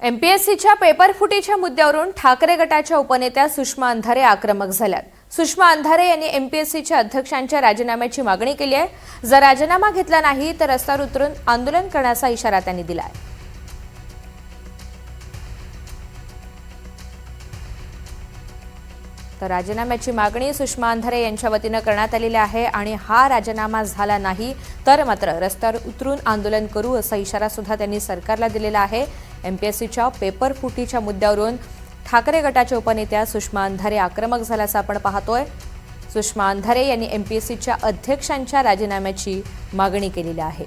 एमपीएससीच्या paper फुटीच्या मुद्द्यावरून ठाकरे गटाच्या उपनेत्या सुषमा अंधारे आक्रमक झाल्यात। सुषमा अंधारे यांनी एमपीएससीच्या अध्यक्षांच्या राजीनाम्याची मागणी केली आहे। जर राजीनामा घेतला नाही तर रस्त्यावर उतरून आंदोलन करण्याचा इशारा त्यांनी दिला आहे। तर राजीनाम्याची मागणी सुषमा अंधारे यांच्या वतीने करण्यात आलेली आहे आणि हा राजीनामा झाला नाही तर मात्र रस्त्यावर उतरून आंदोलन करू असा इशारा सुद्धा त्यांनी सरकारला दिलेला आहे। एमपीएससीच्या पेपर फुटीच्या मुद्द्यावरून ठाकरे गटाच्या उपनेत्या सुषमा अंधारे आक्रमक झाल्याचं आपण पाहतोय। सुषमा अंधारे यांनी एमपीएससीच्या अध्यक्षांच्या राजीनाम्याची मागणी केलेली आहे।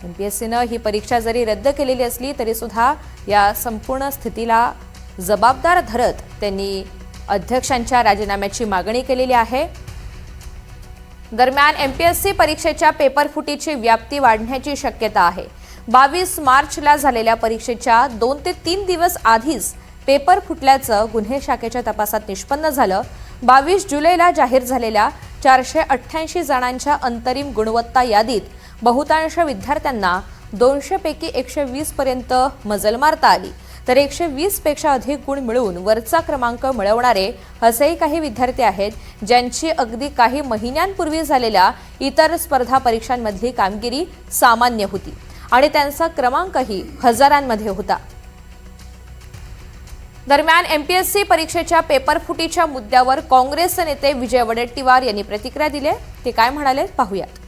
एमपीएससीने ही परीक्षा जरी रद्द केलेली असली तरी सुद्धा या संपूर्ण स्थितीला जबाबदार धरत त्यांनी अध्यक्षांच्या राजीनाम्याची मागणी केलेली आहे। दरम्यान एमपीएससी परीक्षेच्या पेपर फुटीची व्याप्ती वाढण्याची शक्यता आहे। 22 मार्चला झालेल्या परीक्षेच्या 2 ते 3 दिवस आधीच पेपर फुटल्याचं गुन्हे शाखेच्या तपासात निष्पन्न झालं। 22 जुलैला जाहीर झालेल्या 488 जणांच्या अंतरिम गुणवत्ता यादीत बहुतांश विद्यार्थ्यांना 200 पैकी 120 पर्यंत मजल मारता आली, तर 120 पेक्षा अधिक गुण मिळवून वरचा क्रमांक मिळवणारे असेही काही विद्यार्थी आहेत ज्यांची अगदी काही महिन्यांपूर्वी झालेल्या इतर स्पर्धा परीक्षांमधली कामगिरी सामान्य होती आणि त्यांचा क्रमांकही हजारांमध्ये होता। दरम्यान एमपीएससी परीक्षेच्या पेपर फुटीच्या मुद्द्यावर काँग्रेस नेते विजय वडेट्टीवार यांनी प्रतिक्रिया दिली। ते काय म्हणाले पाहूयात।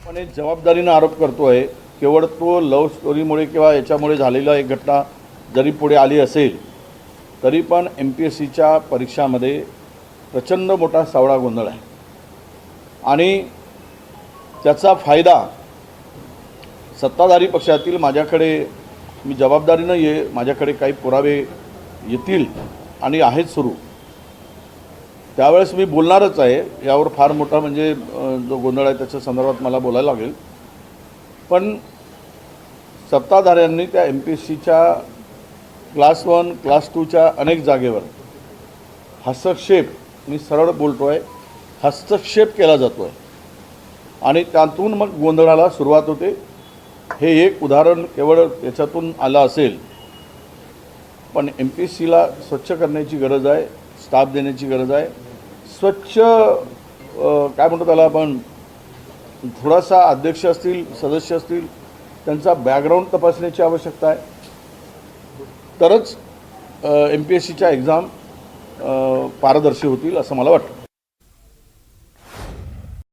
पण एक जबाबदारीने आरोप करतोय, केवळ तो लव्ह स्टोरीमुळे किंवा याच्यामुळे झालेला एक घटना जरी पुढे आली असेल तरी पण एमपीएससीच्या परीक्षामध्ये प्रचंड मोठा सावळा गोंधळ आहे आणि त्याचा फायदा सत्ताधारी पक्षातील माझ्याकडे मी जबाबदारीनं माझ्याकडे काही पुरावे येतील आणि आहेत सुरू त्यावेळेस मी बोलणारच आहे। यावर फार मोठा म्हणजे जो गोंधळ आहे त्याच्या संदर्भात मला बोलायला लागेल। पण सत्ताधाऱ्यांनी त्या एमपीएससीच्या क्लास 1 क्लास 2च्या अनेक जागेवर हस्तक्षेप, मी सरळ बोलतो आहे, हस्तक्षेप केला जातो आहे आणि त्यातून मग गोंधळाला सुरुवात होते। हे एक उदाहरण केवळ याच्यातून आलं असेल, पण एमपीएससीला स्वच्छ करण्याची गरज आहे, स्टाफ देण्याची गरज आहे। स्वच्छ काय म्हणतो त्याला आपण, थोडासा अध्यक्ष असतील, सदस्य असतील, त्यांचा बॅकग्राऊंड तपासण्याची आवश्यकता आहे, तरच एमपीएससीच्या एक्झाम पारदर्शी होतील असं मला वाटतं।